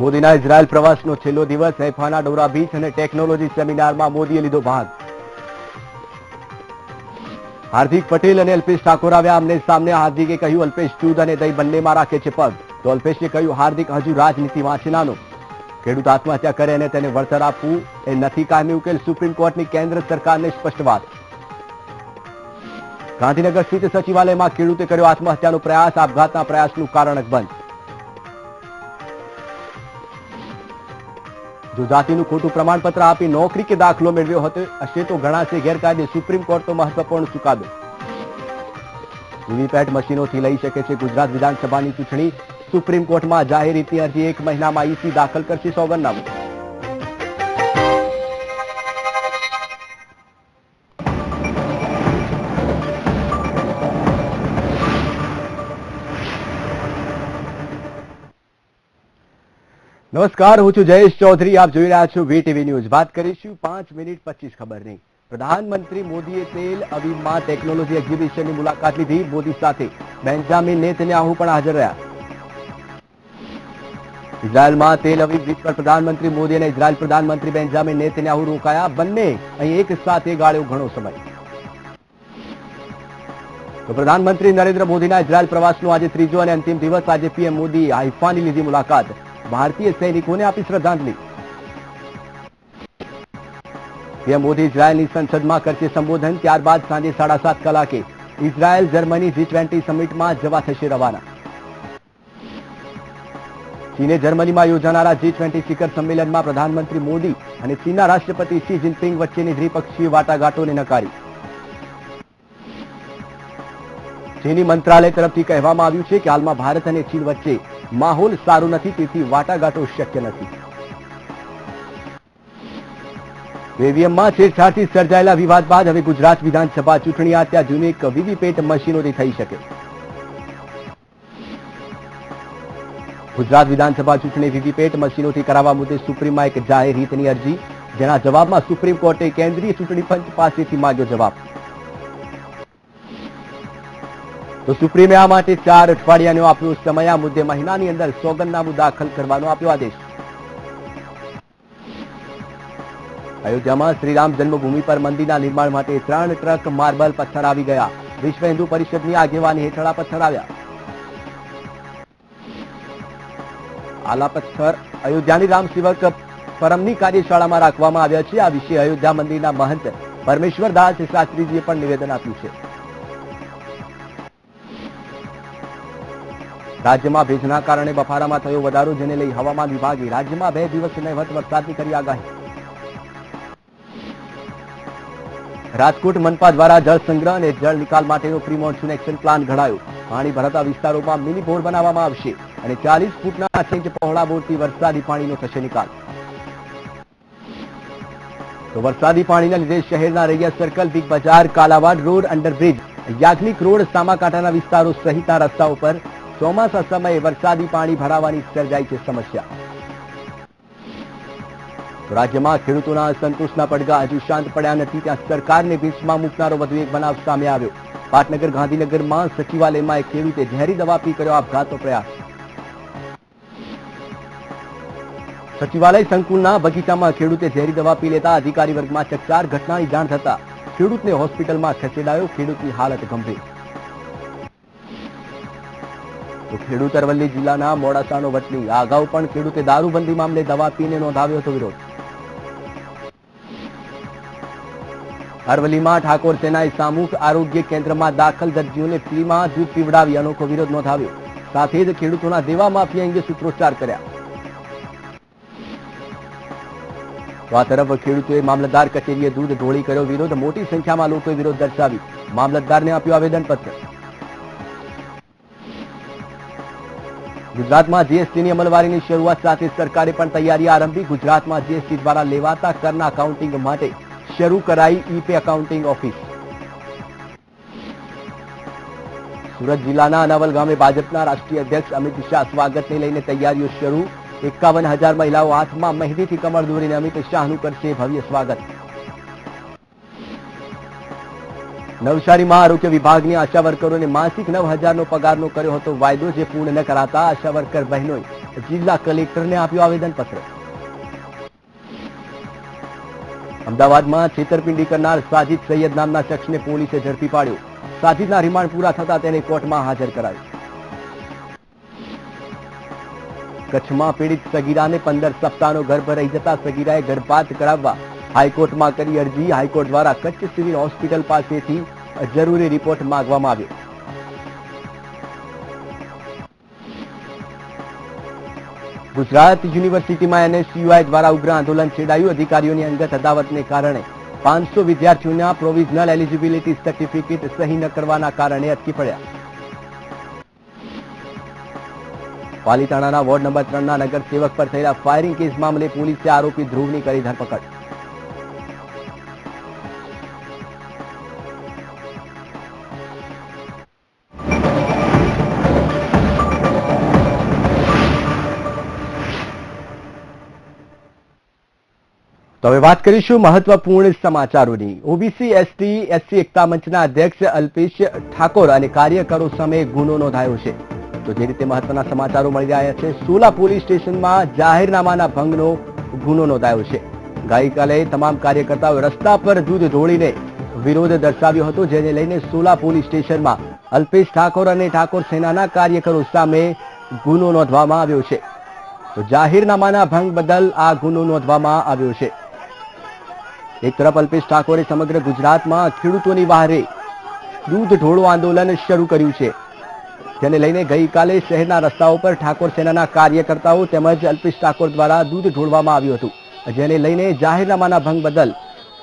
મોદીના ઇઝરાયલ પ્રવાસનો છેલ્લો દિવસ હૈફાના ડોરા બીચ અને ટેકનોલોજી સેમિનારમાં મોદીએ લીધો ભાગ. હાર્દિક પટેલ અને અલ્પેશ ઠાકોર આવ્યા આમને સામને. હાર્દિકે કહ્યું અલ્પેશ દૂધ અને દહીં બંનેમાં રાખે છે પગ, તો અલ્પેશે કહ્યું હાર્દિક હજુ રાજનીતિમાં છે નાનો. ખેડૂત આત્મહત્યા કરે અને તેને વળતર આપવું એ નથી કાયમી ઉકેલ, સુપ્રીમ કોર્ટની કેન્દ્ર સરકારને સ્પષ્ટ વાત. ગાંધીનગર સ્થિત સચિવાલયમાં ખેડૂતે કર્યો આત્મહત્યાનો પ્રયાસ, આપઘાતના પ્રયાસનું કારણ અકબંધ. જો જાતિનું ખોટું પ્રમાણપત્ર આપી નોકરી કે દાખલો મેળવ્યો હશે તો ગણાશે ગેરકાયદે, સુપ્રીમ કોર્ટનો મહત્વપૂર્ણ ચુકાદો. વીવીપેટ મશીનોથી લઈ શકે છે ગુજરાત વિધાનસભાની ચૂંટણી, સુપ્રીમ કોર્ટમાં જાહેર રીતની અરજી, 1 મહિનામાં ઈસી દાખલ કરશે સોગંદનામું. નમસ્કાર, હું છું જયેશ ચૌધરી, આપ જોઈ રહ્યા છો વીટીવી ન્યૂઝ. વાત કરીશું 5 મિનિટ 25 ખબરની. પ્રધાનમંત્રી મોદીએ તેલ અવીવમાં ટેકનોલોજી એક્ઝિબિશનની મુલાકાત લીધી. મોદી સાથે બેન્જામિન નેતન્યાહુ પણ હાજર રહ્યા. ઇઝરાયલમાં તેલ અવીવ બીચ પર પ્રધાનમંત્રી મોદી અને ઇઝરાયલ પ્રધાનમંત્રી બેન્જામિન નેતન્યાહુ રોકાયા. બંને અહીં એક સાથે ગાળ્યો ઘણો સમય. તો પ્રધાનમંત્રી નરેન્દ્ર મોદીના ઇઝરાયલ પ્રવાસનો આજે ત્રીજો અને અંતિમ દિવસ. આજે પીએમ મોદી હૈફાની લીધી મુલાકાત, ભારતીય સૈનિકોને આપી શ્રદ્ધાંજલિ. પીએમ મોદી ઇઝરાયલની સંસદમાં કરશે સંબોધન, ત્યારબાદ સાંજે 7:30 કલાકે ઇઝરાયલ જર્મની G20 સમિટમાં જવા થશે રવાના. ચીને જર્મનીમાં યોજાનારા G20 શિખર સંમેલનમાં પ્રધાનમંત્રી મોદી અને ચીનના રાષ્ટ્રપતિ શી જિનપિંગ વચ્ચેની દ્વિપક્ષીય વાટાઘાટોને નકારી. ચીની મંત્રાલય તરફથી કહેવામાં આવ્યું છે કે હાલમાં ભારત અને ચીન વચ્ચે માહોલ સારો નથી, તેથી વાટાઘાટો શક્ય નથી. ઈવીએમમાં છેડછાડથી સર્જાયેલા વિવાદ બાદ હવે ગુજરાત વિધાનસભા ચૂંટણી અત્યાર જૂની એક વીવીપેટ મશીનોથી થઈ શકે. ગુજરાત વિધાનસભા ચૂંટણી વીવીપેટ મશીનોથી કરાવવા મુદ્દે સુપ્રીમમાં એક જાહેર હિતની અરજી, જેના જવાબમાં સુપ્રીમ કોર્ટે કેન્દ્રીય ચૂંટણી પંચ પાસેથી માંગ્યો જવાબ. તો સુપ્રીમે આ માટે 4 અઠવાડિયાનો આપ્યો સમય. આ મુદ્દે મહિનાની અંદર સોગંદનામું દાખલ કરવાનો આપ્યો આદેશ. અયોધ્યામાં શ્રીરામ જન્મભૂમિ પર મંદિરના નિર્માણ માટે 3 ટ્રક માર્બલ પથ્થર આવી ગયા. વિશ્વ હિન્દુ પરિષદની આગેવાની હેઠળ આ પથ્થર આવ્યા. આલા પથ્થર અયોધ્યાની રામસેવક પરમની કાર્યશાળામાં રાખવામાં આવ્યા છે. આ વિશે અયોધ્યા મંદિરના મહંત પરમેશ્વરદાસ શાસ્ત્રીજીએ પણ નિવેદન આપ્યું છે. રાજ્યમાં ભેજના કારણે બફારામાં થયો વધારો, જેને લઈ હવામાન વિભાગે રાજ્યમાં 2 દિવસ નહીવત વરસાદની કરી આગાહી. રાજકોટ મનપા દ્વારા જળ સંગ્રહ અને જળ નિકાલ માટેનો પ્રી મોન્સૂન એક્શન પ્લાન ઘડાયો. પાણી ભરાતા વિસ્તારોમાં મિની બોર બનાવવામાં આવશે અને 40 ફૂટના 6 ઇંચ પહોળા બોરથી વરસાદી પાણીનો થશે નિકાલ. તો વરસાદી પાણીના લીધે શહેરના Raiya circle, Big Bazaar, Kalawad road, underbridge, Yagnik road, સામાકાંઠાના વિસ્તારો સહિતના રસ્તાઓ પર ચોમાસા સમયે વરસાદી પાણી ભરાવાની સર્જાઈ છે સમસ્યા. તો રાજ્યમાં ખેડૂતોના અસંતોષના પડઘા હજુ શાંત પડ્યા નથી. ત્યાં સરકારને ભીંસમાં મૂકનારો વધુ એક બનાવ સામે આવ્યો. પાટનગર ગાંધીનગરમાં સચિવાલયમાં એક ખેડૂતે ઝેરી દવા પી કર્યો આપઘાતનો પ્રયાસ. સચિવાલય સંકુલના બગીચામાં ખેડૂતે ઝેરી દવા પી લેતા અધિકારી વર્ગમાં ચકચાર. ઘટનાની જાણ થતા ખેડૂતને હોસ્પિટલમાં ખસેડાયો. ખેડૂતની હાલત ગંભીર. તો ખેડૂત અરવલ્લી જિલ્લાના મોડાસાનો વતની. આ અગાઉ પણ ખેડૂતે દારૂબંધી મામલે દવા પીને નોંધાવ્યો હતો વિરોધ. અરવલ્લીમાં ઠાકોર સેનાએ સામૂહિક આરોગ્ય કેન્દ્રમાં દાખલ દર્દીઓને ફ્રીમાં દૂધ પીવડાવી અનોખો વિરોધ નોંધાવ્યો. સાથે જ ખેડૂતોના દેવા માફિયા અંગે સૂત્રોચ્ચાર કર્યા. તો આ તરફ ખેડૂતોએ મામલતદાર કચેરીએ દૂધ ઢોળી કર્યો વિરોધ. મોટી સંખ્યામાં લોકોએ વિરોધ દર્શાવી મામલતદારને આપ્યું આવેદનપત્ર. ગુજરાતમાં જીએસટીની અમલવારીની શરૂઆત સાથે સરકારે પણ તૈયારી આરંભી. ગુજરાતમાં જીએસટી દ્વારા લેવાતા કરના અકાઉન્ટિંગ માટે શરૂ કરાઈ ઈ-પે અકાઉન્ટિંગ ઓફિસ. સુરત જિલ્લાના અનાવલ ગામે ભાજપના રાષ્ટ્રીય અધ્યક્ષ અમિત શાહ સ્વાગતને લઈને તૈયારીઓ શરૂ. 51,000 મહિલાઓ હાથમાં મહેંદીથી કમર દોરીને અમિત શાહનું કરશે ભવ્ય સ્વાગત. નવસારીમાં આરોગ્ય વિભાગની આશા વર્કરોને માસિક 9,000નો પગારનો કર્યો હતો વાયદો, જે પૂર્ણ ન કરાતા આશા વર્કર બહેનોએ જિલ્લા કલેક્ટરને આપ્યું આવેદનપત્ર. અમદાવાદમાં છેતરપિંડી કરનાર સાજિદ સૈયદ નામના શખ્સને પોલીસે ઝડપી પાડ્યો. સાજિદના રિમાન્ડ પૂરા થતા તેને કોર્ટમાં હાજર કરાયો. કચ્છમાં પીડિત સગીરાને 15 સપ્તાહનો ગર્ભ રહી જતા સગીરાએ ગર્ભપાત કરાવવા હાઈકોર્ટમાં કરી અરજી. હાઈકોર્ટ દ્વારા કચ્છ સિવિલ હોસ્પિટલ પાસેથી જરૂરી રિપોર્ટ માંગવામાં આવ્યો. ગુજરાત યુનિવર્સિટીમાં NSUI દ્વારા ઉગ્ર આંદોલન છેડાયું. અધિકારીઓની અંગત અદાવતને કારણે 500 વિદ્યાર્થીઓના પ્રોવિઝનલ એલિજિબિલિટી સર્ટિફિકેટ સહી ન કરવાના કારણે અટકી પડ્યા. પાલીતાણાના વોર્ડ નંબર 3ના નગરસેવક પર થયેલા ફાયરિંગ કેસ મામલે પોલીસે આરોપી ધ્રુવની કરી ધરપકડ. તો હવે વાત કરીશું મહત્વપૂર્ણ સમાચારોની. ઓબીસી ST એકતા મંચના અધ્યક્ષ અલ્પેશ ઠાકોર અને કાર્યકરો સામે ગુનો નોંધાયો છે. તો જે રીતે મહત્વના સમાચારો મળી રહ્યા છે, સોલા પોલીસ સ્ટેશનમાં જાહેરનામાના ભંગનો ગુનો નોંધાયો છે. ગઈકાલે તમામ કાર્યકર્તાઓ રસ્તા પર દૂધ ઢોળીને વિરોધ દર્શાવ્યો હતો, જેને લઈને સોલા પોલીસ સ્ટેશનમાં અલ્પેશ ઠાકોર અને ઠાકોર સેનાના કાર્યકરો સામે ગુનો નોંધવામાં આવ્યો છે. તો જાહેરનામાના ભંગ બદલ આ ગુનો નોંધવામાં આવ્યો છે. એક તરફ અલ્પેશ ઠાકોરે સમગ્ર ગુજરાતમાં ખેડૂતોની વહારે દૂધ ઢોળો આંદોલન શરૂ કર્યું છે, જેને લઈને ગઈકાલે શહેરના રસ્તાઓ પર ઠાકોર સેનાના કાર્યકર્તાઓ તેમજ અલ્પેશ ઠાકોર દ્વારા દૂધ ઢોળવામાં આવ્યું હતું, જેને લઈને જાહેરનામાના ભંગ બદલ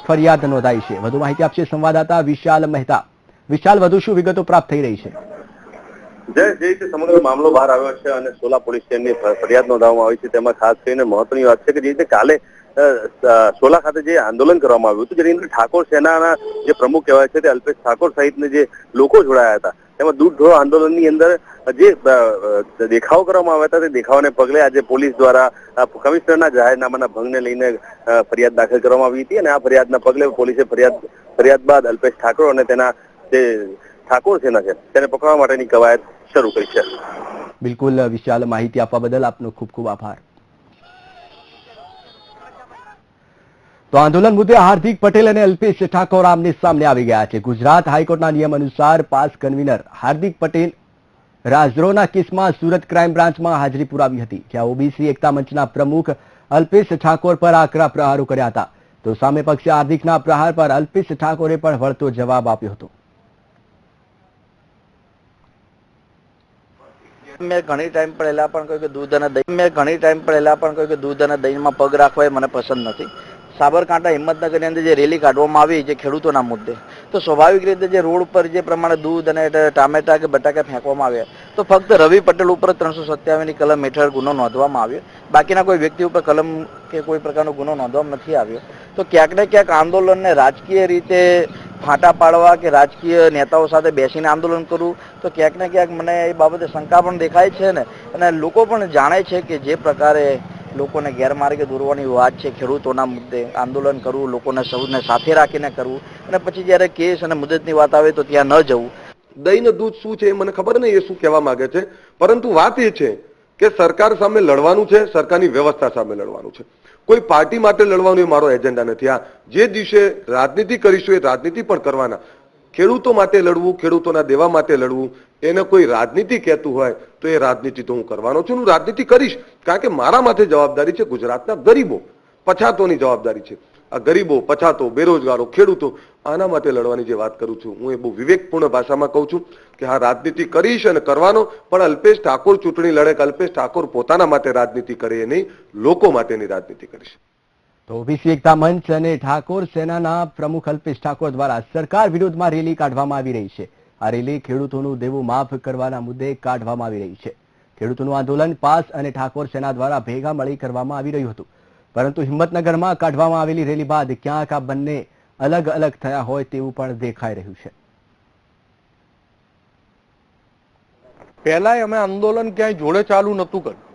ફરિયાદ નોંધાઈ છે. વધુ માહિતી આપશે સંવાદદાતા વિશાલ મહેતા. વિશાલ, વધુ શું વિગતો પ્રાપ્ત થઈ રહી છે? જે રીતે સમગ્ર મામલો બહાર આવ્યો છે અને સોલા પોલીસ સ્ટેશનની ફરિયાદ નોંધવામાં આવી છે, તેમાં ખાસ કરીને મહત્વની વાત છે કે જે રીતે કાલે સોલા ખાતે જે આંદોલન કરવામાં આવ્યું હતું, જેની અંદર ઠાકોર સેનાના જે પ્રમુખ કહેવાય છે તે અલ્પેશ ઠાકોર સહિતના જે લોકો જોડાયા હતા, તેમાં દૂધ ઢોળો આંદોલનની અંદર જે દેખાવો કરવામાં આવ્યા હતા તે દેખાવાને પગલે આજે પોલીસ દ્વારા કમિશનરના જાહેરનામાના ભંગને લઈને ફરિયાદ દાખલ કરવામાં આવી હતી અને આ ફરિયાદના પગલે પોલીસે ફરિયાદ બાદ અલ્પેશ ઠાકોર અને તેના જે ઠાકોર સેના છે તેને પકડવા માટેની કવાયત શરૂ કરી છે. બિલકુલ વિશાલ, માહિતી આપવા બદલ આપનો ખૂબ ખૂબ આભાર. તો આંદોલન મુદ્દે હાર્દિક પટેલ અને અલ્પેશ ઠાકોર આમને સામને આવી ગયા છે. ગુજરાત હાઈકોર્ટના નિયમ અનુસાર પાસ કન્વીનર હાર્દિક પટેલ રાજદ્રોહના કેસમાં સુરત ક્રાઇમ બ્રાન્ચમાં હાજરી પુરાવી હતી, જ્યાં ઓબીસી એકતા મંચના પ્રમુખ અલ્પેશ ઠાકોર પર આકરા પ્રહારો કર્યા હતા. તો સામે પક્ષે હાર્દિકના પ્રહાર પર અલ્પેશ ઠાકોરે પણ વળતો જવાબ આપ્યો હતો. મેં ઘણી ટાઈમ પહેલા પણ કહ્યું કે દૂધ અને દહીંમાં પગ રાખવા એ મને પસંદ નથી. સાબરકાંઠા હિંમતનગરની અંદર જે રેલી કાઢવામાં આવી જે ખેડૂતોના મુદ્દે, તો સ્વાભાવિક રીતે જે રોડ ઉપર જે પ્રમાણે દૂધ અને ટામેટા કે બટાકા ફેંકવામાં આવ્યા, તો ફક્ત રવિ પટેલ ઉપર 357ની કલમ હેઠળ ગુનો નોંધવામાં આવ્યો, બાકીના કોઈ વ્યક્તિ ઉપર કલમ કે કોઈ પ્રકારનો ગુનો નોંધવામાં નથી આવ્યો. તો ક્યાંક ને ક્યાંક આંદોલનને રાજકીય રીતે ફાંટા પાડવા કે રાજકીય નેતાઓ સાથે બેસીને આંદોલન કરવું, તો ક્યાંક ને ક્યાંક મને એ બાબતે શંકા પણ દેખાય છે ને, અને લોકો પણ જાણે છે કે જે પ્રકારે લોકોને ગેરમાર્ગે દોરવાની વાત છે, ખેડૂતોના મુદ્દે આંદોલન કરવું, લોકોને સૌને સાથે રાખીને કરવું, અને પછી જ્યારે કેસ અને મુદતની વાત આવે તો ત્યાં ન જવું. દહીં ને દૂધ શું છે એ મને ખબર નહીં, એ શું કહેવા માંગે છે, પરંતુ વાત એ છે કે સરકાર સામે લડવાનું છે, સરકારની વ્યવસ્થા સામે લડવાનું છે. કોઈ પાર્ટી માટે લડવાનું એ મારો એજન્ડા નથી. આ જે દિવસે રાજનીતિ કરીશું એ રાજનીતિ પણ કરવાના. ખેડૂતો માટે લડવું, ખેડૂતોના દેવા માટે લડવું, એને કોઈ રાજનીતિ કહેતું હોય તો એ રાજનીતિ તો હું કરવાનો છું, હું રાજનીતિ કરીશ, કારણ કે મારા માથે જવાબદારી છે ગુજરાતના ગરીબો પછાતોની જવાબદારી છે. આ ગરીબો, પછાતો, બેરોજગારો, ખેડૂતો, આના માટે લડવાની જે વાત કરું છું હું એ બહુ વિવેકપૂર્ણ ભાષામાં કહું છું કે હા, રાજનીતિ કરીશ અને કરવાનો, પણ અલ્પેશ ઠાકોર ચૂંટણી લડે કે અલ્પેશ ઠાકોર પોતાના માટે રાજનીતિ કરે નહીં, લોકો માટેની રાજનીતિ કરીશ. તો ઓબીસી એકતા મંચ અને ઠાકોર સેનાના પ્રમુખ અલ્પેશ ઠાકોર દ્વારા સરકાર વિરોધમાં રેલી કાઢવામાં આવી રહી છે. આ રેલી ખેડૂતોનું દેવું માફ કરવાના મુદ્દે કાઢવામાં આવી રહી છે. ખેડૂતોનું આંદોલન પાસ અને ઠાકોર સેના દ્વારા ભેગા મળી કરવામાં આવી રહ્યું હતું, પરંતુ હિંમતનગરમાં કાઢવામાં આવેલી રેલી બાદ ક્યાંક આ બંને અલગ અલગ થયા હોય તેવું પણ દેખાઈ રહ્યું છે. પહેલા અમે આંદોલન ક્યાંય જોડે ચાલુ નતું કર્યું,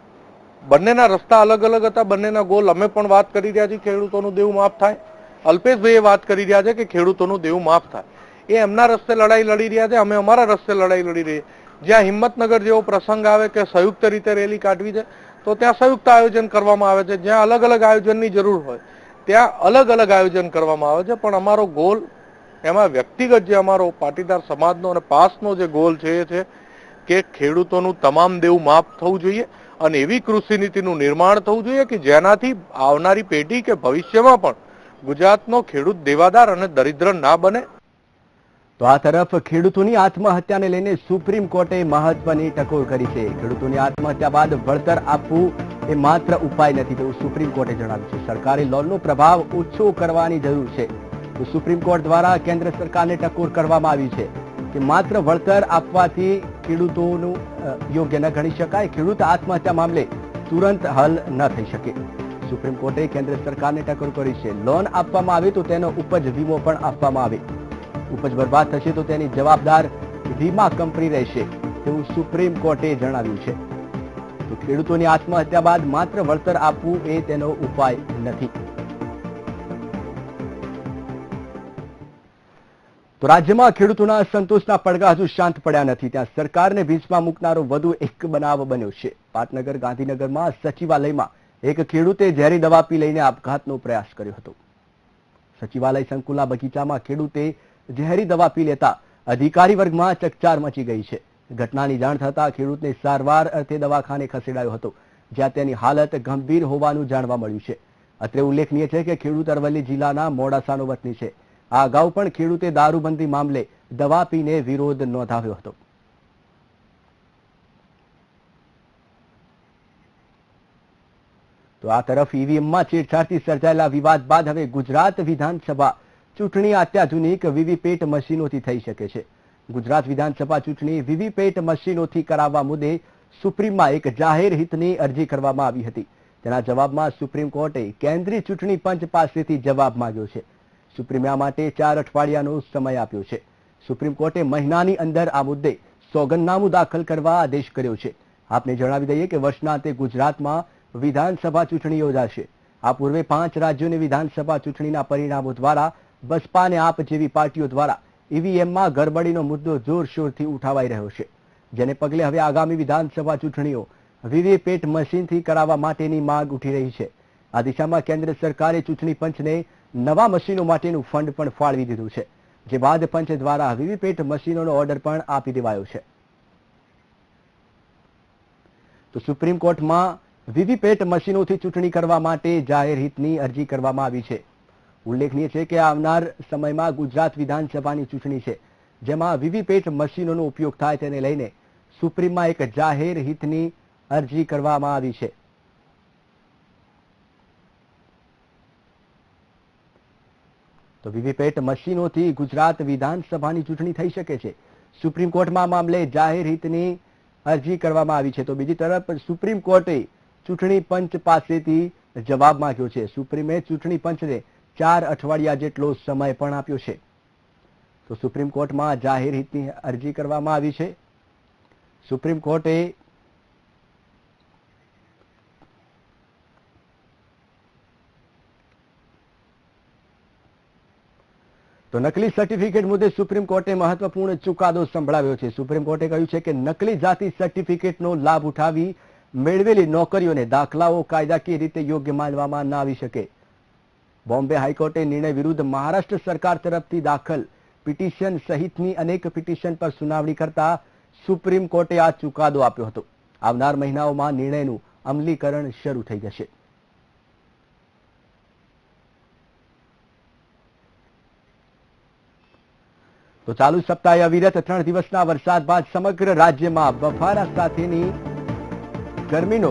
બંનેના રસ્તા અલગ અલગ હતા, બંનેના ગોલ. અમે પણ વાત કરી રહ્યા છીએ ખેડૂતોનું દેવું માફ થાય, અલ્પેશભાઈ વાત કરી રહ્યા છે કે ખેડૂતોનું દેવું માફ થાય. એ એમના રસ્તે લડાઈ લડી રહ્યા છે, અમે અમારા રસ્તે લડાઈ લડી રહી. જ્યાં હિંમતનગર જેવો પ્રસંગ આવે કે સંયુક્ત રીતે રેલી કાઢવી છે તો ત્યાં સંયુક્ત આયોજન કરવામાં આવે છે. જ્યાં અલગ અલગ આયોજનની જરૂર હોય ત્યાં અલગ અલગ આયોજન કરવામાં આવે છે. પણ અમારો ગોલ એમાં વ્યક્તિગત જે અમારો પાટીદાર સમાજનો અને પાસનો જે ગોલ છે એ છે કે ખેડૂતોનું તમામ દેવું માફ થવું જોઈએ અને એવી કૃષિ નીતિનું નિર્માણ થવું જોઈએ કે જેનાથી આવનારી પેઢી કે ભવિષ્યમાં પણ ગુજરાતનો ખેડૂત દેવાદાર અને દરિદ્ર ના બને. તો આ તરફ ખેડૂતોની આત્મહત્યાને લઈને સુપ્રીમ કોર્ટે મહત્વની ટકોર કરી છે. ખેડૂતોની આત્મહત્યા બાદ વળતર આપવું એ માત્ર ઉપાય નથી તેવું સુપ્રીમ કોર્ટે જણાવ્યું છે. સરકારી લોનનો પ્રભાવ ઓછો કરવાની જરૂર છે. તો સુપ્રીમ કોર્ટ દ્વારા કેન્દ્ર સરકારને ટકોર કરવામાં આવી છે કે માત્ર વળતર આપવાથી ખેડૂતોનું યોગ્ય ન ગણી શકાય. ખેડૂત આત્મહત્યા મામલે તુરંત હલ ન થઈ શકે. સુપ્રીમ કોર્ટે કેન્દ્ર સરકારને ટકોર કરી છે. લોન આપવામાં આવે તો તેનો ઉપજ વીમો પણ આપવામાં આવે. ઉપજ બરબાદ થશે તો તેની જવાબદાર વીમા કંપની રહેશે તેવું સુપ્રીમ કોર્ટે જણાવ્યું છે. તો ખેડૂતોની આત્મહત્યા બાદ માત્ર વળતર આપવું એ તેનો ઉપાય નથી. તો રાજ્યમાં ખેડૂતોના સંતોષના પડઘા હજુ શાંત પડ્યા નથી. ત્યાં સરકારને ભીંસમાં મૂકનારો વધુ એક બનાવ બન્યો છે. પાટનગર ગાંધીનગરમાં સચિવાલયમાં એક ખેડૂતે ઝેરી દવા પી લઈને આપઘાતનો પ્રયાસ કર્યો હતો. સચિવાલય સંકુલના બગીચામાં ખેડૂતે ઝેરી દવા પી લેતા અધિકારી વર્ગમાં ચકચાર મચી ગઈ છે. ઘટનાની જાણ થતા ખેડૂતને સારવાર અર્થે દવાખાને ખસેડાયો હતો, જ્યાં તેની હાલત ગંભીર હોવાનું જાણવા મળ્યું છે. અત્રે ઉલ્લેખનીય છે કે ખેડૂત અરવલ્લી જિલ્લાના મોડાસાનો વતની છે. આ અગાઉ પણ ખેડૂતે દારૂબંધી મામલે દવા પીને વિરોધ નોંધાવ્યો હતો. તો આ તરફ ઈવીએમમાં છેડછાડથી સર્જાયેલા વિવાદ બાદ હવે ગુજરાત વિધાનસભા ચૂંટણી અત્યાધુનિક વીવીપેટ મશીનોથી થઈ શકે છે. ગુજરાત વિધાનસભા ચૂંટણી વીવીપેટ મશીનોથી કરાવવા મુદ્દે સુપ્રીમમાં એક જાહેર હિતની અરજી કરવામાં આવી હતી. તેના જવાબમાં સુપ્રીમ કોર્ટે કેન્દ્રીય ચૂંટણી પંચ પાસેથી જવાબ માંગ્યો છે. સુપ્રીમે આ માટે 4 અઠવાડિયાનો સમય આપ્યો છે. સુપ્રીમ કોર્ટે મહિનાની અંદર આ મુદ્દે સોગંદનામું દાખલ કરવા આદેશ કર્યો છે. આપને જણાવી દઈએ કે વર્ષના અંતે ગુજરાતમાં વિધાનસભા ચૂંટણી યોજાશે. આ પૂર્વે 5 રાજ્યોની વિધાનસભા ચૂંટણીના પરિણામો દ્વારા બસપા અને આપ જેવી પાર્ટીઓ દ્વારા ઈવીએમમાં ગડબડીનો મુદ્દો જોરશોરથી ઉઠાવાઈ રહ્યો છે, જેને પગલે હવે આગામી વિધાનસભા ચૂંટણીઓ વીવીપેટ મશીનથી કરાવવા માટેની માંગ ઉઠી રહી છે. આ દિશામાં કેન્દ્ર સરકારે ચૂંટણી પંચને નવા મશીનો માટેનું ફંડ પણ ફાળવી દીધું છે, જે બાદ પંચ દ્વારા વીવીપેટ મશીનોનો ઓર્ડર પણ આપી દેવાયો છે. તો સુપ્રીમ કોર્ટમાં વીવીપેટ મશીનોથી ચૂંટણી કરવા માટે જાહેર હિતની અરજી કરવામાં આવી છે. ઉલ્લેખનીય છે કે આવનાર સમયમાં ગુજરાત વિધાનસભાની ચૂંટણી છે, જેમાં વીવીપેટ મશીનોનો ઉપયોગ થાય તેને લઈને સુપ્રીમમાં એક જાહેર હિતની અરજી કરવામાં આવી છે. તો વીવીપેટ મશીનોથી ગુજરાત વિધાનસભાની ચૂંટણી થઈ શકે છે. સુપ્રીમ કોર્ટમાં મામલે જાહેર હિતની અરજી કરવામાં આવી છે. તો બીજી તરફ સુપ્રીમ કોર્ટે ચૂંટણી પંચ પાસેથી જવાબ માંગ્યો છે. સુપ્રીમે ચૂંટણી પંચને 4 અઠવાડિયા જેટલો સમય પણ આપ્યો છે. તો સુપ્રીમ કોર્ટમાં જાહેર હિતની અરજી કરવામાં આવી છે. સુપ્રીમ કોર્ટે તો નકલી સર્ટિફિકેટ મુદ્દે સુપ્રીમ કોર્ટે મહત્વપૂર્ણ ચુકાદો સંભળાવ્યો છે. સુપ્રીમ કોર્ટે કહ્યું છે કે નકલી જાતિ સર્ટિફિકેટનો લાભ ઉઠાવી મેળવેલી નોકરીઓને દાખલાઓ કાયદાકીય રીતે યોગ્ય માનવામાં ન આવી શકે. બોમ્બે હાઈકોર્ટે નિર્ણય વિરુદ્ધ મહારાષ્ટ્ર સરકાર તરફથી દાખલ પિટિશન સહિતની અનેક પિટિશન પર સુનાવણી કરતા સુપ્રીમ કોર્ટે આ ચુકાદો આપ્યો હતો. આવનાર મહિનાઓમાં નિર્ણયનું અમલીકરણ શરૂ થઈ જશે. તો ચાલુ સપ્તાહે અવિરત 3 દિવસના વરસાદ બાદ સમગ્ર રાજ્યમાં બફારા સાથેની ગરમીનો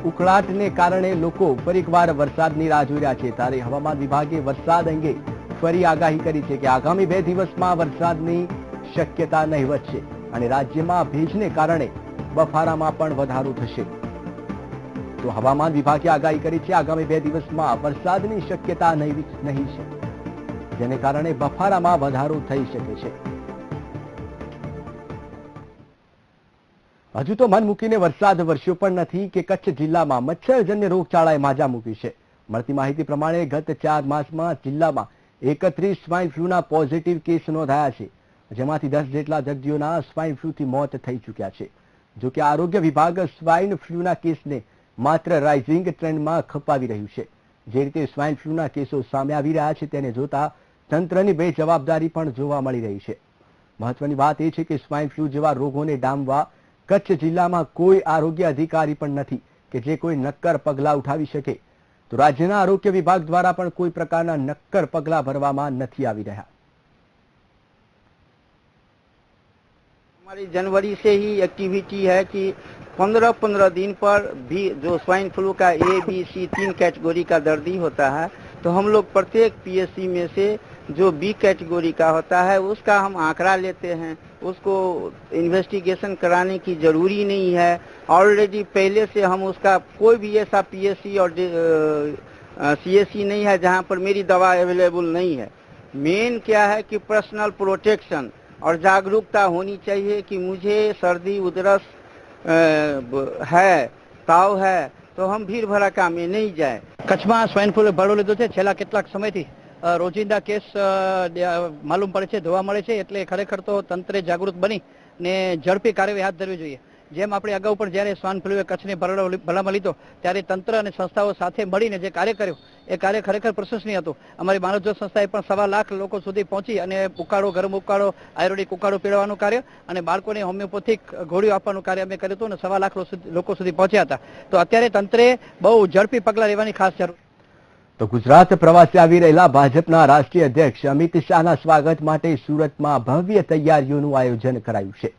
ઉકળાટને કારણે લોકો ફરી એકવાર વરસાદની રાહ જોઈ રહ્યા છે. ત્યારે હવામાન વિભાગે વરસાદ અંગે ફરી આગાહી કરી છે કે આગામી 2 દિવસમાં વરસાદની શક્યતા નહિવત છે અને રાજ્યમાં ભેજને કારણે બફારામાં પણ વધારો થશે. તો હવામાન વિભાગે આગાહી કરી છે આગામી 2 દિવસમાં વરસાદની શક્યતા નહીં છે, જેને કારણે બફારામાં વધારો થઈ શકે છે. હજુ તો મન મૂકીને વરસાદ વરસ્યો પણ નથી કે કચ્છ જિલ્લામાં મચ્છરજન્ય રોગચાળાએ માજા મૂકી છે. મળતી માહિતી પ્રમાણે ગત 4 માસમાં જિલ્લામાં 31 સ્વાઇન ફ્લૂના પોઝિટિવ કેસ નોંધાયા છે, જેમાંથી 10 જેટલા દર્દીઓના સ્વાઇન ફ્લૂથી મોત થઈ ચૂક્યા છે. જોકે આરોગ્ય વિભાગ સ્વાઇન ફ્લૂના કેસને માત્ર રાઇઝિંગ ટ્રેન્ડમાં ખપાવી રહ્યું છે. જે રીતે સ્વાઇન ફ્લૂના કેસો સામે આવી રહ્યા છે તેને જોતા તંત્રની બેજવાબદારી પણ જોવા મળી રહી છે. મહત્વની વાત એ છે કે સ્વાઇન ફ્લૂ જેવા રોગોને ડામવા કચ્છ જિલ્લામાં કોઈ આરોગ્ય અધિકારી પણ નથી કે જે કોઈ નક્કર પગલાં ઉઠાવી શકે. તો રાજ્યના આરોગ્ય વિભાગ દ્વારા પણ કોઈ પ્રકારના નક્કર પગલાં ભરવામાં નથી આવી રહ્યા. हमारी जनवरी से ही एक्टिविटी है कि 15-15 दिन पर भी जो स्वाइन फ्लू का A, B, C 3 कैटेगरी का दर्दी होता है, तो हम लोग प्रत्येक PSC में से जो B कैटेगरी का होता है उसका हम आंकड़ा लेते हैं. उसको इन्वेस्टिगेशन कराने की जरूरी नहीं है. ऑलरेडी पहले से हम उसका कोई भी ऐसा PSC और CSC नहीं है जहां पर मेरी दवा अवेलेबल नहीं है. मेन क्या है कि पर्सनल प्रोटेक्शन और जागरूकता होनी चाहिए कि मुझे सर्दी उधरस है, ताव है, तो हम भीड़ भड़का में नहीं जाए. કચ્છમાં સ્વાઇન ફ્લૂએ ભરડો લીધો છે. છેલ્લા કેટલાક સમયથી રોજિંદા કેસ માલુમ પડે છે, જોવા મળે છે. એટલે ખરેખર તો તંત્રે જાગૃત બની ને ઝડપી કાર્યવાહી હાથ ધરવી જોઈએ. જેમ આપણે અગાઉ પણ જ્યારે સ્વાઇન ફ્લૂએ કચ્છને ભરડામાં લીધો ત્યારે તંત્ર અને સંસ્થાઓ સાથે મળીને જે કાર્ય કર્યું એ કાર્ય ખરેખર પ્રશંસનીય હતું. અમારી માનવજ્યોત સંસ્થાએ પણ 1.25 લાખ લોકો સુધી પહોંચી અને ઉકાળો, ગરમ ઉકાળો, આયુર્વેદિક ઉકાળો પીવડાવવાનું કાર્ય અને બાળકોને હોમિયોપેથિક ગોળીઓ આપવાનું કાર્ય અમે કર્યું હતું અને 1.25 લાખ લોકો સુધી પહોંચ્યા હતા. તો અત્યારે તંત્રે બહુ ઝડપી પગલાં લેવાની ખાસ જરૂર. તો ગુજરાત પ્રવાસે આવી રહેલા ભાજપના રાષ્ટ્રીય અધ્યક્ષ અમિત શાહના સ્વાગત માટે સુરતમાં ભવ્ય તૈયારીઓનું આયોજન કરાયું છે.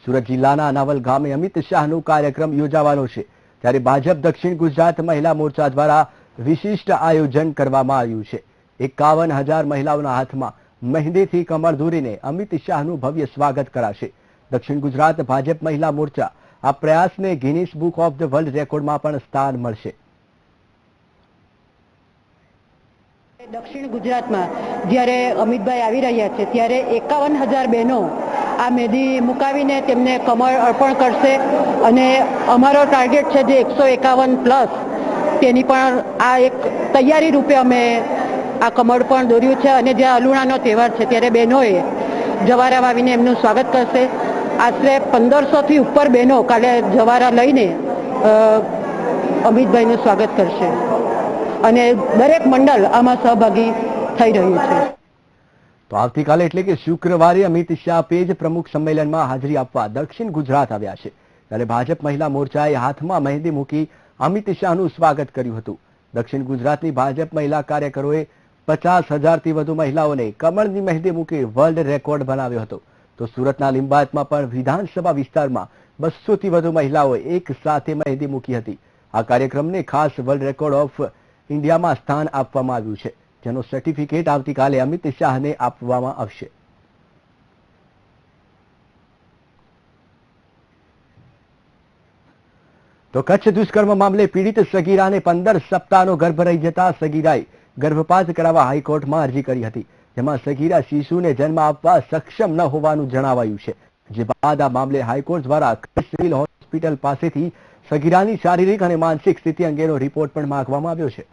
સુરત જિલ્લાના અનાવલ ગામે અમિત શાહનો કાર્યક્રમ યોજાવાનો છે, ત્યારે ભાજપ દક્ષિણ ગુજરાત મહિલા મોરચા દ્વારા વિશિષ્ટ આયોજન કરવામાં આવ્યું છે. 51,000 મહિલાઓના હાથમાં મહેંદીથી કમર દોરીને અમિત શાહનું ભવ્ય સ્વાગત કરાશે. દક્ષિણ ગુજરાત ભાજપ મહિલા મોરચા આ પ્રયાસને Guinness book of the world રેકોર્ડમાં પણ સ્થાન મળશે. દક્ષિણ ગુજરાતમાં જ્યારે અમિતભાઈ આવી રહ્યા છે ત્યારે 51,000 બહેનો આ મહેંદી મુકાવીને તેમને કમર અર્પણ કરશે અને અમારો ટાર્ગેટ છે જે 151+, તેની પણ આ એક તૈયારી રૂપે અમે આ કમળ પણ દોર્યું છે. અને જ્યાં અલુણાનો તહેવાર છે ત્યારે બહેનોએ જવારા વાવીને એમનું સ્વાગત કરશે. આશરે 1500થી ઉપર બહેનો કાલે જવારા લઈને અમિતભાઈનું સ્વાગત કરશે અને દરેક મંડળ આમાં સહભાગી થઈ રહ્યું છે. તો આવતીકાલે એટલે કે શુક્રવારે અમિત શાહ પેજ પ્રમુખ સંમેલનમાં હાજરી આપવા દક્ષિણ ગુજરાત આવ્યા છે, ત્યારે ભાજપ મહિલા મોરચાએ હાથમાં મહેંદી મૂકી અમિત શાહનું સ્વાગત કર્યું હતું. દક્ષિણ ગુજરાતની ભાજપ મહિલા કાર્યકરોએ 50,000થી વધુ મહિલાઓને કમળની મહેંદી મૂકી વર્લ્ડ રેકોર્ડ બનાવ્યો હતો. તો સુરતના લિંબાયતમાં પણ વિધાનસભા વિસ્તારમાં 200થી વધુ મહિલાઓએ એક સાથે મહેંદી મૂકી હતી. આ કાર્યક્રમને ખાસ વર્લ્ડ રેકોર્ડ ઓફ ઇન્ડિયામાં સ્થાન આપવામાં આવ્યું છે, જેનો સર્ટિફિકેટ આવતીકાલે અમિત શાહને આપવામાં આવશે. તો કચ્છ દુષ્કર્મ મામલે પીડિત સગીરાને 15 સપ્તાહનો ગર્ભ રહી જતા સગીરાએ ગર્ભપાત કરાવવા હાઈકોર્ટમાં અરજી કરી હતી, જેમાં સગીરા શિશુને જન્મ આપવા સક્ષમ ન હોવાનું જણાવાયું છે. જે બાદ આ મામલે હાઈકોર્ટ દ્વારા સિવિલ હોસ્પિટલ પાસેથી સગીરાની શારીરિક અને માનસિક સ્થિતિ અંગેનો રિપોર્ટ પણ માંગવામાં આવ્યો છે.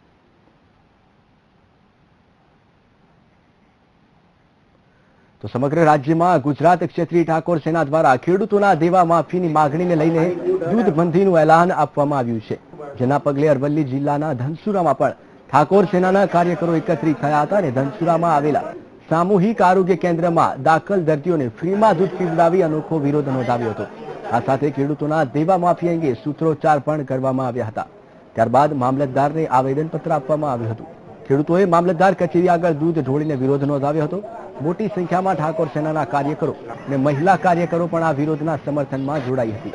તો સમગ્ર રાજ્યમાં ગુજરાત ક્ષત્રિય ઠાકોર સેના દ્વારા ખેડૂતોના દેવા માફીની માગણીને લઈને દૂધ બંધીનું એલાન આપવામાં આવ્યું છે, જેના પગલે અરવલ્લી જિલ્લાના ધનસુરામાં પણ ઠાકોર સેનાના કાર્યકરો એકત્રિત થયા હતા અને ધનસુરામાં આવેલા સામૂહિક આરોગ્ય કેન્દ્રમાં દાખલ દર્દીઓને ફ્રીમાં દૂધ પીવડાવી અનોખો વિરોધ નોંધાવ્યો હતો. આ સાથે ખેડૂતોના દેવા માફી અંગે સૂત્રોચ્ચાર પણ કરવામાં આવ્યા હતા. ત્યારબાદ મામલતદારને આવેદનપત્ર આપવામાં આવ્યું હતું. ખેડૂતોએ મામલતદાર કચેરી આગળ દૂધ ઢોળીને વિરોધ નોંધાવ્યો હતો. મોટી સંખ્યામાં ઠાકોર સેનાના કાર્યકરો અને મહિલા કાર્યકરો પણ આ વિરોધના સમર્થનમાં જોડાઈ હતી.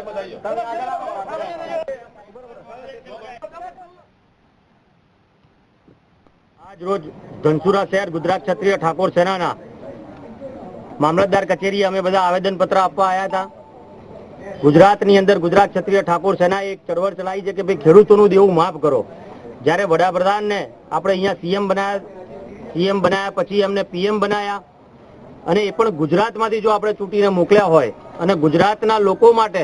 આજ રોજ ધનસુરા શહેર ગુજરાત ક્ષત્રિય ઠાકોર સેનાના મામલતદાર કચેરી અમે બધા આવેદનપત્ર આપવા આવ્યા હતા. ગુજરાતની અંદર ગુજરાત ક્ષત્રિય ઠાકોર સેનાએ એક ચળવળ ચલાવી છે કે ભાઈ ખેડૂતોનું દેવું માફ કરો. જ્યારે વડાપ્રધાનને આપણે અહીંયા સીએમ બનાયા પછી એમને પીએમ બનાયા અને એ પણ ગુજરાતમાંથી જો આપણે ચૂંટીને મોકલ્યા હોય અને ગુજરાતના લોકો માટે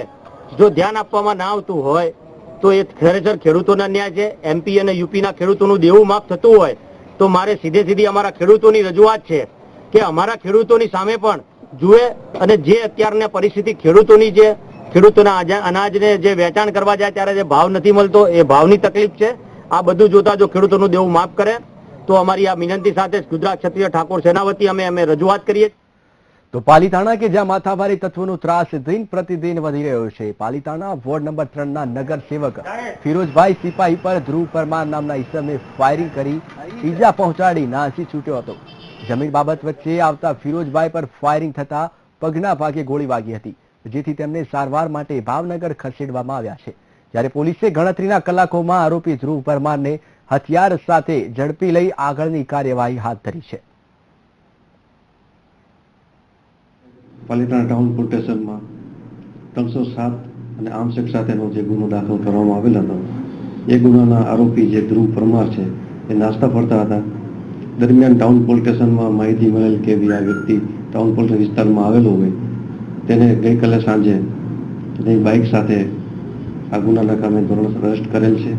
જો ધ્યાન આપવામાં ના આવતું હોય તો એ ખરેખર ખેડૂતોના ન્યાય છે. એમપી અને યુપીના ખેડૂતોનું દેવું માફ થતું હોય તો મારે સીધે સીધી અમારા ખેડૂતોની રજૂઆત છે કે અમારા ખેડૂતોની સામે પણ જુએ અને જે અત્યારની પરિસ્થિતિ ખેડૂતોના અનાજને જે વેચાણ કરવા જાય ત્યારે જે ભાવ નથી મળતો એ ભાવની તકલીફ છે. આ બધું જોતા જો ખેડૂતોનું દેવું માફ કરે તો અમારી આ વિનંતી સાથે ગુજરાત ક્ષત્રિય ઠાકોર સેના વતી અમે રજૂઆત કરીએ. તો પાલીતાણા કે જ્યાં માથાભારી તત્વોનો ત્રાસ દિન પ્રતિદિન વધી રહ્યો છે. પાલીતાણા વોર્ડ નંબર 3 ના નગરસેવક ફિરોઝભાઈ સિપાહી પર ધ્રુવ પરમાર નામના ઈસમે ફાયરિંગ કરી ઈજા પહોંચાડી નાસી છૂટ્યો હતો. જમીન બાબત વચ્ચે આવતા ફિરોઝભાઈ પર ફાયરિંગ થતા પગના ભાગે ગોળી વાગી હતી, જેથી તેમને સારવાર માટે ભાવનગર ખસેડવામાં આવ્યા છે. જ્યારે પોલીસે ગણતરીના કલાકોમાં આરોપી ધ્રુવ પરમારને હથિયાર સાથે ઝડપી લઈ આગળની કાર્યવાહી હાથ ધરી છે. પાલીતાણા ટાઉન પોલીસ સ્ટેશનમાં 307 અને આર્મ્સ સાથેનો જે ગુનો દાખલ કરવામાં આવેલ હતો, એ ગુનાના આરોપી જે ધ્રુવ પરમાર છે એ નાસ્તા ફરતા હતા. દરમિયાન ટાઉન પોલીસ સ્ટેશનમાં માહિતી મળેલ કે આ વ્યક્તિ ટાઉન પોલીસ વિસ્તારમાં આવેલો હોય, તેને ગઈકાલે સાંજે તેની બાઇક સાથે આ ગુનાના કામે ધોરણસર અરેસ્ટ કરેલ છે.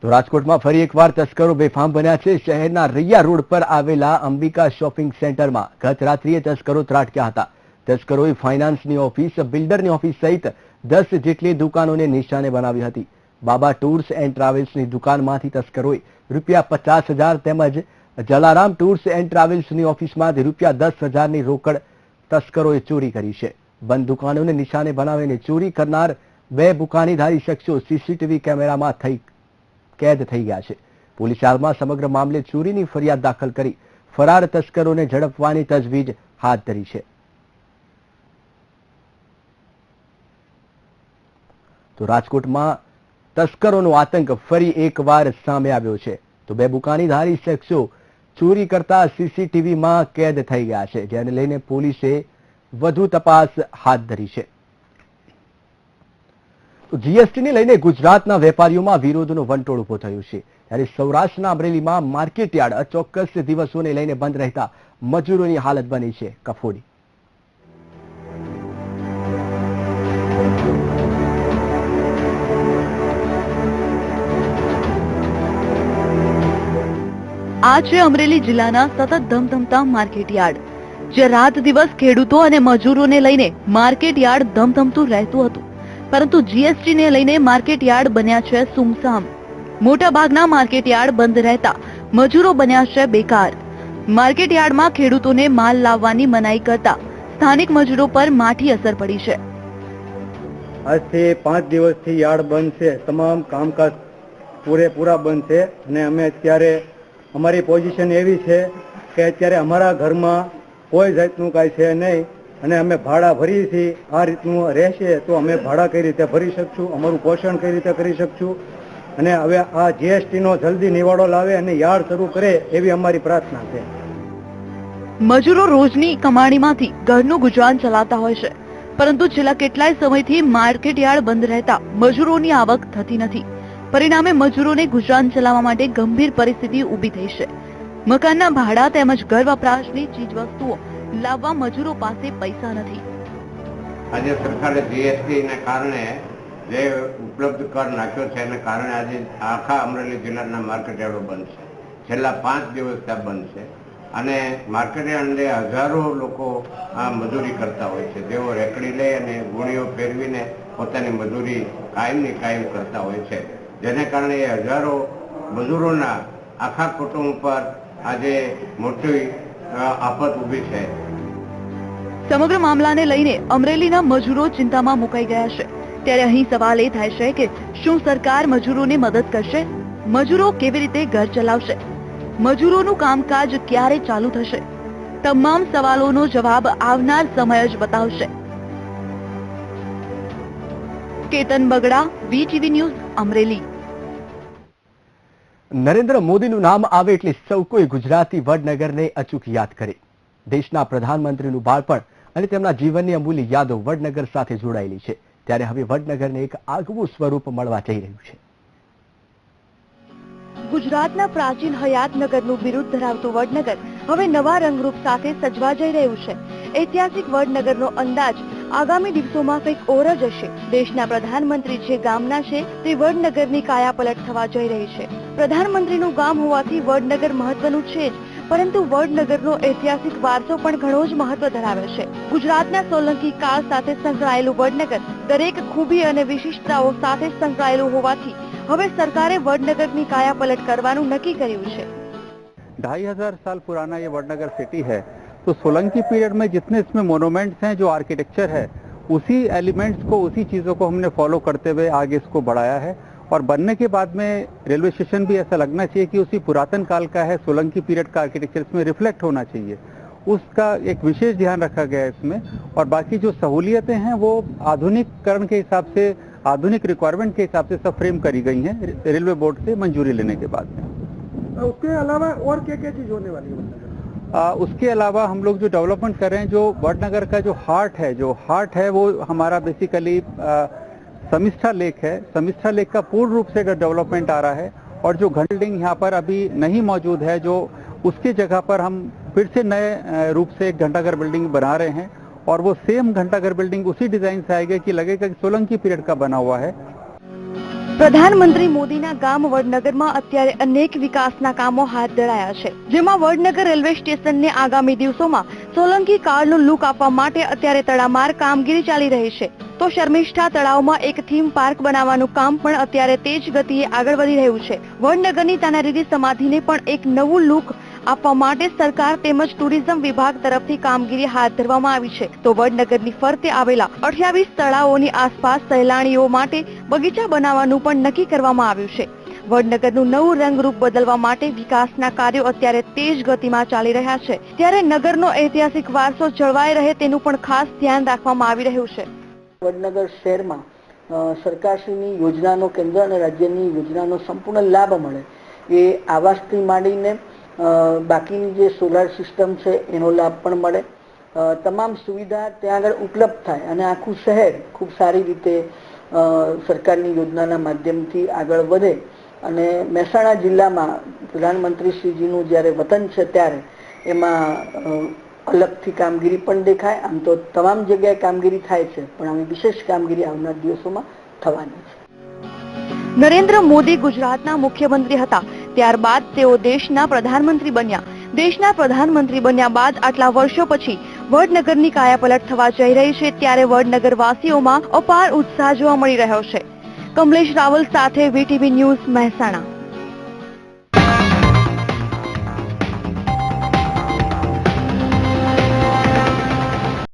તો રાજકોટમાં ફરી એકવાર તસ્કરો બેફામ બન્યા છે. શહેરના રૈયા રોડ પર આવેલા અંબિકા શોપિંગ સેન્ટરમાં ગત રાત્રિએ તસ્કરો ત્રાટક્યા હતા. તસ્કરોએ ફાઇનાન્સની ઓફિસ, બિલ્ડરની ઓફિસ સહિત 10 જેટલી દુકાનોને નિશાને બનાવી હતી. બાબા ટૂર્સ એન્ડ ટ્રાવેલ્સની દુકાનમાંથી તસ્કરોએ ₹50,000 તેમજ જલારામ ટૂર્સ એન્ડ ટ્રાવેલ્સની ઓફિસમાંથી ₹10,000ની રોકડ તસ્કરોએ ચોરી કરી છે. બંધ દુકાનોને નિશાને બનાવીને ચોરી કરનાર 2 બુકાનીધારી શખ્સો સીસીટીવી કેમેરામાં કેદ થઈ ગયા છે. પોલીસે હાલમાં સમગ્ર મામલે ચોરીની ફરિયાદ દાખલ કરી ફરાર તસ્કરોને ઝડપવાની તજવીજ હાથ ધરી છે. તો રાજકોટમાં તસ્કરોનો આતંક ફરી એકવાર સામે આવ્યો છે. તો 2 બુકાનીધારી શખ્સો ચોરી કરતા સીસીટીવીમાં કેદ થઈ ગયા છે, જેને લઈને પોલીસે વધુ તપાસ હાથ ધરી છે. જીએસટીને લઈને ગુજરાતના વેપારીઓમાં વિરોધનો વંટોળ ઉભો થયો છે. ત્યારે સૌરાષ્ટ્રના અમરેલીમાં માર્કેટ યાર્ડ અચોક્કસ દિવસોને લઈને બંધ રહેતા મજૂરોની હાલત બની છે કફોડી. આ છે અમરેલી જિલ્લાના સતત ધમધમતા માર્કેટ યાર્ડ, જે રાત દિવસ ખેડૂતો અને મજૂરોને લઈને માર્કેટ યાર્ડ ધમધમતું રહેતું હતું. પરંતુ જીએસટી ને લઈને માર્કેટ યાર્ડ બન્યા છે સુમસામ. મોટા ભાગના માર્કેટ યાર્ડ બંધ રહેતા મજૂરો બન્યા છે બેકાર. માર્કેટ યાર્ડમાં ખેડૂતોને માલ લાવવાની મનાઈ કરતા સ્થાનિક મજૂરો પર માઠી અસર પડી છે. આજથી 5 દિવસથી યાર્ડ બંધ છે, તમામ કામકાજ પૂરેપૂરા બંધ છે અને અમે અત્યારે અમારી પોઝિશન એવી છે કે અત્યારે અમારા ઘરમાં કોઈ જાતનું કાંઈ છે નહીં અને અમે ભાડા ભરીએ છીએ. આ રીતનું રહેશે તો અમે ભાડા કઈ રીતે ભરી શકશું, અમારું પોષણ કઈ રીતે કરી શકશું, અને હવે આ જીએસટીનો જલ્દી નિવાડો લાવે અને યાર્ડ શરૂ કરે એવી અમારી પ્રાર્થના છે. મજૂરો રોજની કમાણીમાંથી ઘરનું ગુજરાન ચલાવતા હોય છે, પરંતુ છેલ્લા કેટલાય સમયથી માર્કેટ યાર્ડ બંધ રહેતા મજૂરોની આવક થતી નથી. પરિણામે મજૂરોને ગુજરાન ચલાવવા માટે ગંભીર પરિસ્થિતિ ઊભી થઈ છે. મકાનના ભાડા તેમજ ઘર વપરાશની ચીજવસ્તુઓ લાવવા મજૂરો પાસે પૈસા નથી. આજે સરકારે જીએસટી ને કારણે જે ઉપલબ્ધ કર નાખ્યો છે એને કારણે આજે આખા અમરેલી જિલ્લાના માર્કેટ યાર્ડો બંધ છે. છેલ્લા 5 દિવસથી બંધ છે અને માર્કેટ યાર્ડે હજારો લોકો આ મજૂરી કરતા હોય છે. જેઓ રેકડી લઈ અને ગુણીઓ ફેરવીને પોતાની મજૂરી કાયમની કાયમ કરતા હોય છે, જેને કારણે એ હજારો મજૂરોના આખા કુટુંબ પર આજે મોટી આફત ઊભી છે. સમગ્ર મામલાને લઈને અમરેલીના મજૂરો ચિંતામાં મુકાઈ ગયા છે. ત્યારે અહીં સવાલ એ થાય છે કે શું સરકાર મજૂરોને મદદ કરશે? મજૂરો કેવી રીતે ઘર ચલાવશે? મજૂરોનું કામકાજ ક્યારે ચાલુ થશે? તમામ સવાલોનો જવાબ આવનાર સમય જ બતાવશે. Ketan Bagda, VTV news, Amreli. નરેન્દ્ર મોદીનું નામ આવે એટલે સૌ કોઈ ગુજરાતી વડનગરને અચૂક યાદ કરે. દેશના પ્રધાનમંત્રીનું બાળપણ અને તેમના જીવનની અમૂલ્ય યાદો વડનગર સાથે જોડાયેલી છે. ત્યારે હવે વડનગરને એક આગવું સ્વરૂપ મળવા જઈ રહ્યું છે. ગુજરાતના પ્રાચીન હયાતનગરનું બિરુદ ધરાવતું વડનગર હવે નવા રંગરૂપ સાથે સજવા જઈ રહ્યું છે. ઐતિહાસિક વડનગરનો અંદાજ આગામી દિવસોમાં કંઈક ઓર જ હશે. દેશના પ્રધાનમંત્રી જે ગામના છે તે વડનગરની કાયાપલટ થવા જઈ રહી છે. પ્રધાનમંત્રીનું ગામ હોવાથી વડનગર મહત્વનું છે જ, પરંતુ વડનગરનો ઐતિહાસિક વારસો પણ ઘણો જ મહત્વ ધરાવે છે. ગુજરાતના સોલંકી કાળ સાથે સંકળાયેલું વડનગર દરેક ખૂબી અને વિશિષ્ટતાઓ સાથે સંકળાયેલું હોવાથી હવે सरकारे वडनगर की कायापलट करवानुं नक्की कर्युं छे। 2500 साल पुराना ये वडनगर सिटी है, तो सोलंकी पीरियड में जितने इसमें मोनूमेंट्स हैं, जो आर्किटेक्चर है, उसी एलिमेंट्स को, उसी चीज़ों को हमने फॉलो करते हुए आगे इसको बढ़ाया है। और बनने के बाद में रेलवे स्टेशन भी ऐसा लगना चाहिए कि उसी पुरातन काल का है, सोलंकी पीरियड का आर्किटेक्चर इसमें रिफ्लेक्ट होना चाहिए, उसका एक विशेष ध्यान रखा गया है इसमें। और बाकी जो सहूलियतें हैं वो आधुनिकीकरण के हिसाब से, आधुनिक रिक्वायरमेंट के हिसाब से सब फ्रेम करी गई हैं रेलवे बोर्ड से मंजूरी लेने के बाद में। उसके अलावा और क्या क्या चीज होने वाली है? उसके अलावा हम लोग जो डेवलपमेंट कर रहे हैं, जो वडनगर का जो हार्ट है वो हमारा बेसिकली समिष्ठा लेक है। समिष्ठा लेक का पूर्ण रूप से डेवलपमेंट आ रहा है, और जो घंटा बिल्डिंग यहाँ पर अभी नहीं मौजूद है, जो उसकी जगह पर हम फिर से नए रूप से एक घंटाघर बिल्डिंग बना रहे हैं, और वो सेम घंटाघर बिल्डिंग उसी डिजाइन से आएगी कि लगेगा कि सोलंकी पीरियड का बना हुआ है। प्रधानमंत्री मोदीना गाम वडनगરમાં અત્યારે અનેક વિકાસના કામો હાથ ધરાયા છે, જેમાં વડનગર રેલવે સ્ટેશનને આગામી દિવસોમાં સોલંકી કાળનું લુક આપવા માટે અત્યારે તડામાર કામગીરી ચાલી રહી છે. તો શર્મિષ્ઠા તળાવમાં એક થીમ પાર્ક બનાવવાનું કામ પણ અત્યારે તેજ ગતિએ આગળ વધી રહ્યું છે. વડનગરની તાનારીરી સમાધિને પણ એક નવું લુક આપવા માટે સરકાર તેમજ ટુરિઝમ વિભાગ તરફથી કામગીરી હાથ ધરવામાં આવી છે. તો વડનગરની ફરતે આવેલા 28 તળાવોની આસપાસ સહેલાણીઓ માટે બગીચા બનાવવાનું પણ નક્કી કરવામાં આવ્યું છે. વડનગરનું નવું રંગરૂપ બદલવા માટે વિકાસના કાર્યો અત્યારે તેજ ગતિમાં ચાલી રહ્યા છે, ત્યારે નગરનો ઐતિહાસિક વારસો જળવાઈ રહે તેનું પણ ખાસ ધ્યાન રાખવામાં આવી રહ્યું છે. વડનગર શહેરમાં સરકારશ્રીની યોજનાનો, કેન્દ્ર અને રાજ્યની યોજનાનો સંપૂર્ણ લાભ મળે એ આવાસથી માંડીને બાકીની જે સોલાર સિસ્ટમ છે એનો લાભ પણ મળે, તમામ સુવિધા ત્યાં આગળ ઉપલબ્ધ થાય અને આખું શહેર ખૂબ સારી રીતે સરકારની યોજનાના માધ્યમથી આગળ વધે. અને મહેસાણા જિલ્લામાં પ્રધાનમંત્રી શ્રીજીનું જ્યારે વતન છે ત્યારે એમાં અલગથી કામગીરી પણ દેખાય. આમ તો તમામ જગ્યાએ કામગીરી થાય છે, પણ આવી વિશેષ કામગીરી આવનાર દિવસોમાં થવાની છે. નરેન્દ્ર મોદી ગુજરાતના મુખ્યમંત્રી હતા, ત્યારબાદ તેઓ દેશના પ્રધાનમંત્રી બન્યા. દેશના પ્રધાનમંત્રી બન્યા બાદ આટલા વર્ષો પછી વડનગરની કાયાપલટ થવા જઈ રહી છે, ત્યારે વડનગર વાસીઓમાં અપાર ઉત્સાહ જોવા મળી રહ્યો છે. કમલેશ રાવલ સાથે વીટીવી ન્યૂઝ, મહેસાણા.